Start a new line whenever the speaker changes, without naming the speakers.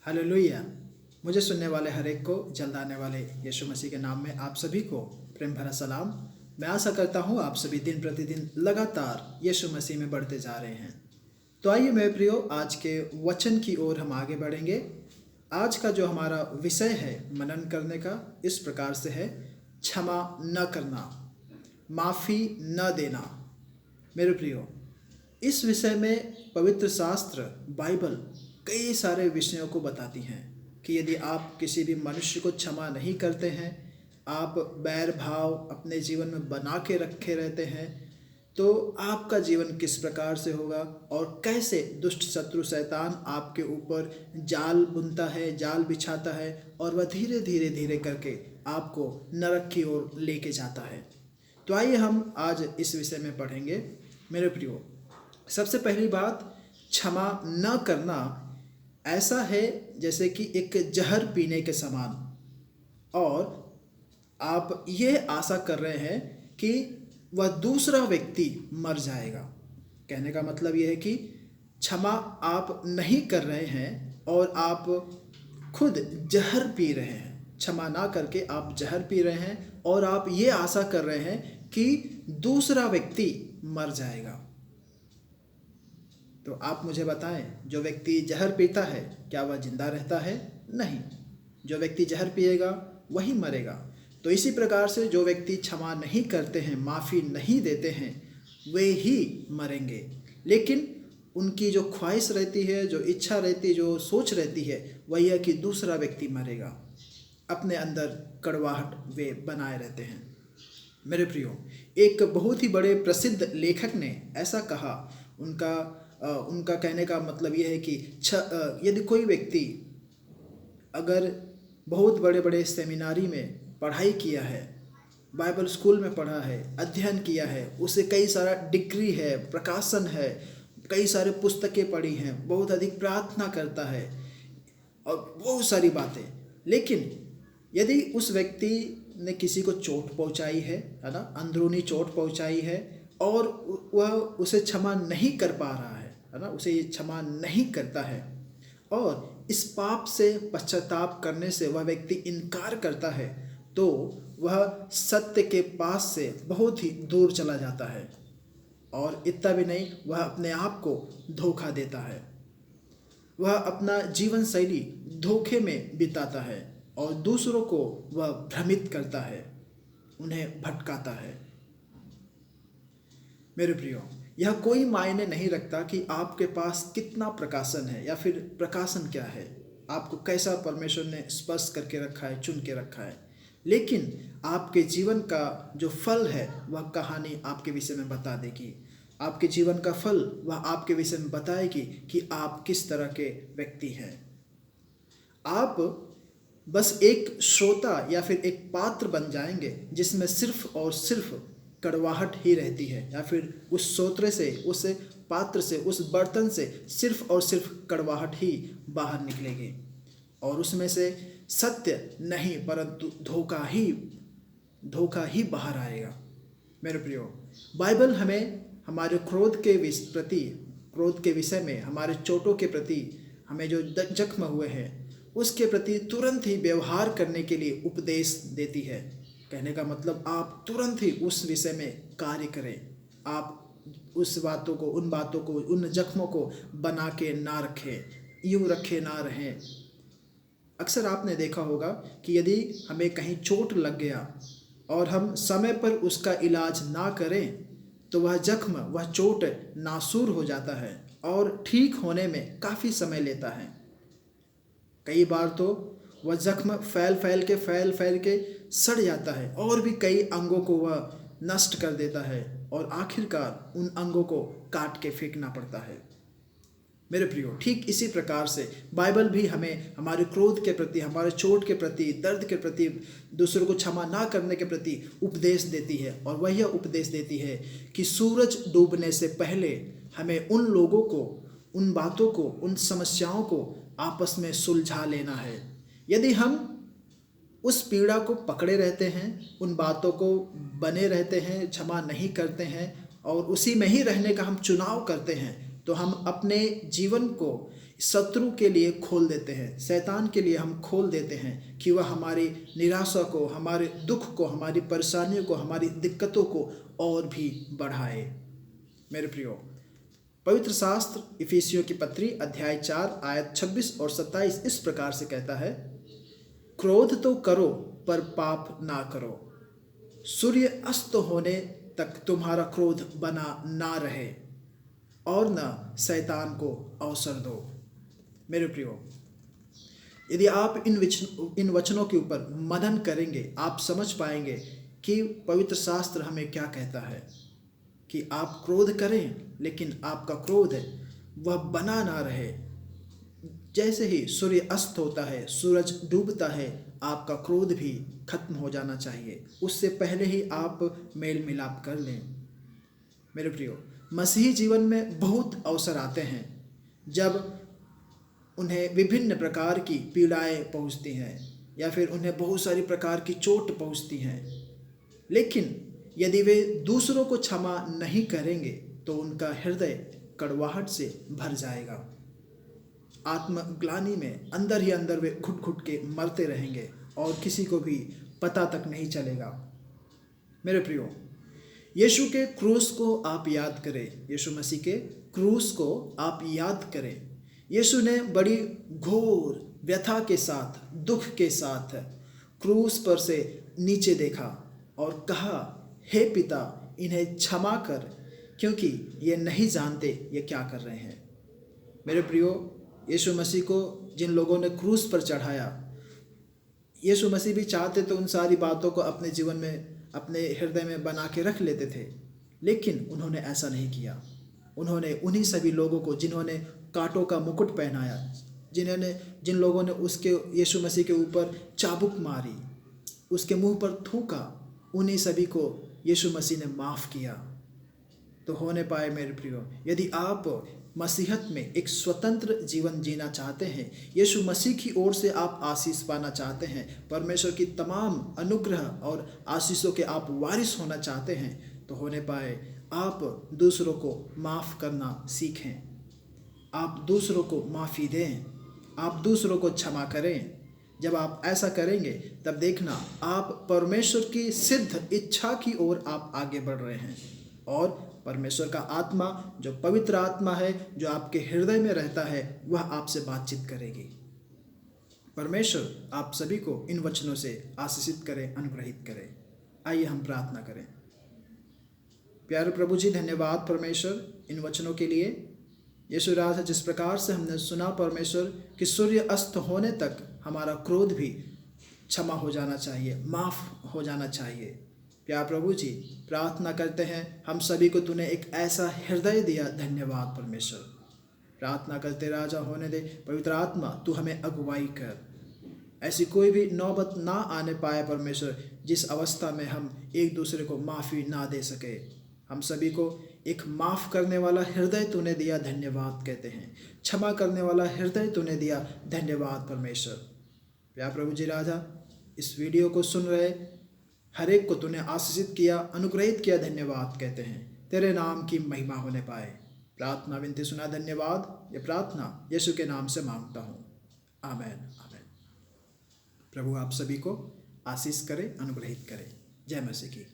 Hallelujah. मुझे सुनने वाले हर एक को जल्द आने वाले यीशु मसीह के नाम में आप सभी को प्रेम भरा सलाम। मैं आशा करता हूँ आप सभी दिन प्रतिदिन लगातार यीशु मसीह में बढ़ते जा रहे हैं। तो आइए मेरे प्रियो, आज के वचन की ओर हम आगे बढ़ेंगे। आज का जो हमारा विषय है मनन करने का, इस प्रकार से है, क्षमा न करना, माफ़ी न देना। मेरे प्रियो, इस विषय में पवित्र शास्त्र बाइबल कई सारे विषयों को बताती हैं कि यदि आप किसी भी मनुष्य को क्षमा नहीं करते हैं, आप बैर भाव अपने जीवन में बना के रखे रहते हैं, तो आपका जीवन किस प्रकार से होगा और कैसे दुष्ट शत्रु शैतान आपके ऊपर जाल बुनता है, जाल बिछाता है और वह धीरे धीरे धीरे करके आपको नरक की ओर लेके जाता है। तो आइए हम आज इस विषय में पढ़ेंगे। मेरे प्रियो, सबसे पहली बात, क्षमा न करना ऐसा है जैसे कि एक जहर पीने के समान, और आप ये आशा कर रहे हैं कि वह दूसरा व्यक्ति मर जाएगा। कहने का मतलब यह है कि क्षमा आप नहीं कर रहे हैं और आप खुद जहर पी रहे हैं। क्षमा ना करके आप जहर पी रहे हैं और आप ये आशा कर रहे हैं कि दूसरा व्यक्ति मर जाएगा। तो आप मुझे बताएं, जो व्यक्ति जहर पीता है क्या वह जिंदा रहता है? नहीं, जो व्यक्ति जहर पिएगा वही मरेगा। तो इसी प्रकार से जो व्यक्ति क्षमा नहीं करते हैं, माफ़ी नहीं देते हैं, वे ही मरेंगे। लेकिन उनकी जो ख्वाहिश रहती है, जो इच्छा रहती है, जो सोच रहती है, वही है कि दूसरा व्यक्ति मरेगा। अपने अंदर कड़वाहट वे बनाए रहते हैं। मेरे प्रियो, एक बहुत ही बड़े प्रसिद्ध लेखक ने ऐसा कहा, उनका कहने का मतलब यह है कि यदि कोई व्यक्ति अगर बहुत बड़े बड़े सेमिनारी में पढ़ाई किया है, बाइबल स्कूल में पढ़ा है, अध्ययन किया है, उसे कई सारा डिग्री है, प्रकाशन है, कई सारे पुस्तकें पढ़ी हैं, बहुत अधिक प्रार्थना करता है और बहुत सारी बातें, लेकिन यदि उस व्यक्ति ने किसी को चोट पहुंचाई है ना, अंदरूनी चोट पहुंचाई है, और वह उसे क्षमा नहीं कर पा रहा है ना, उसे ये क्षमा नहीं करता है, और इस पाप से पश्चाताप करने से वह व्यक्ति इनकार करता है, तो वह सत्य के पास से बहुत ही दूर चला जाता है। और इतना भी नहीं, वह अपने आप को धोखा देता है, वह अपना जीवन शैली धोखे में बिताता है और दूसरों को वह भ्रमित करता है, उन्हें भटकाता है। मेरे प्रियो, यह कोई मायने नहीं रखता कि आपके पास कितना प्रकाशन है या फिर प्रकाशन क्या है, आपको कैसा परमेश्वर ने स्पर्श करके रखा है, चुन के रखा है, लेकिन आपके जीवन का जो फल है वह कहानी आपके विषय में बता देगी। आपके जीवन का फल वह आपके विषय में बताएगी कि आप किस तरह के व्यक्ति हैं। आप बस एक श्रोता या फिर एक पात्र बन जाएंगे जिसमें सिर्फ और सिर्फ कड़वाहट ही रहती है, या फिर उस सोत्रे से, उस पात्र से, उस बर्तन से सिर्फ और सिर्फ कड़वाहट ही बाहर निकलेगी, और उसमें से सत्य नहीं परंतु धोखा ही बाहर आएगा। मेरे प्रियो, बाइबल हमें हमारे क्रोध के विषय में, हमारे चोटों के प्रति, हमें जो जख्म हुए हैं उसके प्रति तुरंत ही व्यवहार करने के लिए उपदेश देती है। कहने का मतलब आप तुरंत ही उस विषय में कार्य करें। आप उन बातों को, उन जख्मों को बना के ना रखें, यूँ रखे ना रहें। अक्सर आपने देखा होगा कि यदि हमें कहीं चोट लग गया और हम समय पर उसका इलाज ना करें, तो वह जख्म, वह चोट नासूर हो जाता है और ठीक होने में काफ़ी समय लेता है। कई बार तो वह जख्म फैल के सड़ जाता है और भी कई अंगों को वह नष्ट कर देता है, और आखिरकार उन अंगों को काट के फेंकना पड़ता है। मेरे प्रियो, ठीक इसी प्रकार से बाइबल भी हमें हमारे क्रोध के प्रति, हमारे चोट के प्रति, दर्द के प्रति, दूसरों को क्षमा ना करने के प्रति उपदेश देती है। और वह यह उपदेश देती है कि सूरज डूबने से पहले हमें उन लोगों को, उन बातों को, उन समस्याओं को आपस में सुलझा लेना है। यदि हम उस पीड़ा को पकड़े रहते हैं, उन बातों को बने रहते हैं, क्षमा नहीं करते हैं और उसी में ही रहने का हम चुनाव करते हैं, तो हम अपने जीवन को शत्रु के लिए खोल देते हैं, शैतान के लिए हम खोल देते हैं कि वह हमारी निराशा को, हमारे दुख को, हमारी परेशानियों को, हमारी दिक्कतों को और भी बढ़ाए। मेरे प्रियो, पवित्र शास्त्र इफिसियों की पत्री अध्याय 4 आयत 26 और 27 इस प्रकार से कहता है, क्रोध तो करो पर पाप ना करो, सूर्य अस्त होने तक तुम्हारा क्रोध बना ना रहे और न शैतान को अवसर दो। मेरे प्रियो, यदि आप इन वचनों के ऊपर मनन करेंगे, आप समझ पाएंगे कि पवित्र शास्त्र हमें क्या कहता है कि आप क्रोध करें, लेकिन आपका क्रोध वह बना ना रहे। जैसे ही सूर्य अस्त होता है, सूरज डूबता है, आपका क्रोध भी खत्म हो जाना चाहिए, उससे पहले ही आप मेल मिलाप कर लें। मेरे प्रियो, मसीही जीवन में बहुत अवसर आते हैं जब उन्हें विभिन्न प्रकार की पीड़ाएं पहुंचती हैं या फिर उन्हें बहुत सारी प्रकार की चोट पहुंचती हैं, लेकिन यदि वे दूसरों को क्षमा नहीं करेंगे तो उनका हृदय कड़वाहट से भर जाएगा। आत्मग्लानि में अंदर ही अंदर वे घुट घुट के मरते रहेंगे और किसी को भी पता तक नहीं चलेगा। मेरे प्रियो, यीशु के क्रूस को आप याद करें, यीशु मसीह के क्रूस को आप याद करें। यीशु ने बड़ी घोर व्यथा के साथ, दुख के साथ क्रूस पर से नीचे देखा और कहा, हे पिता, इन्हें क्षमा कर, क्योंकि ये नहीं जानते ये क्या कर रहे हैं। मेरे प्रियो, यीशु मसीह को जिन लोगों ने क्रूस पर चढ़ाया, यीशु मसीह भी चाहते तो उन सारी बातों को अपने जीवन में, अपने हृदय में बना के रख लेते थे, लेकिन उन्होंने ऐसा नहीं किया। उन्होंने उन्हीं सभी लोगों को जिन्होंने कांटों का मुकुट पहनाया, जिन लोगों ने उसके यीशु मसीह के ऊपर चाबुक मारी, उसके मुंह पर थूका, उन्हीं सभी को यीशु मसीह ने माफ़ किया। तो होने पाए मेरे प्रियो, यदि आप मसीहत में एक स्वतंत्र जीवन जीना चाहते हैं, यीशु मसीह की ओर से आप आशीष पाना चाहते हैं, परमेश्वर की तमाम अनुग्रह और आशीषों के आप वारिस होना चाहते हैं, तो होने पाए आप दूसरों को माफ़ करना सीखें, आप दूसरों को माफ़ी दें, आप दूसरों को क्षमा करें। जब आप ऐसा करेंगे तब देखना आप परमेश्वर की सिद्ध इच्छा की ओर आप आगे बढ़ रहे हैं और परमेश्वर का आत्मा, जो पवित्र आत्मा है, जो आपके हृदय में रहता है, वह आपसे बातचीत करेगी। परमेश्वर आप सभी को इन वचनों से आशीषित करे, अनुग्रहित करे। आइए हम प्रार्थना करें। प्यारे प्रभु जी, धन्यवाद परमेश्वर इन वचनों के लिए। यीशु राजा, जिस प्रकार से हमने सुना परमेश्वर कि सूर्य अस्त होने तक हमारा क्रोध भी क्षमा हो जाना चाहिए, माफ़ हो जाना चाहिए। प्यारे प्रभु जी, प्रार्थना करते हैं हम सभी को तूने एक ऐसा हृदय दिया, धन्यवाद परमेश्वर। प्रार्थना करते राजा होने दे, पवित्र आत्मा तू हमें अगुवाई कर, ऐसी कोई भी नौबत ना आने पाए परमेश्वर जिस अवस्था में हम एक दूसरे को माफ़ी ना दे सके। हम सभी को एक माफ़ करने वाला हृदय तूने दिया, धन्यवाद कहते हैं। क्षमा करने वाला हृदय तूने दिया, धन्यवाद परमेश्वर। प्यारे प्रभु जी राजा, इस वीडियो को सुन रहे हर एक को तूने आशीषित किया, अनुग्रहित किया, धन्यवाद कहते हैं। तेरे नाम की महिमा होने पाए। प्रार्थना विनती सुना, धन्यवाद। ये प्रार्थना यीशु के नाम से मांगता हूँ, आमेन आमेन। प्रभु आप सभी को आशीष करे, अनुग्रहित करे। जय मसीह की।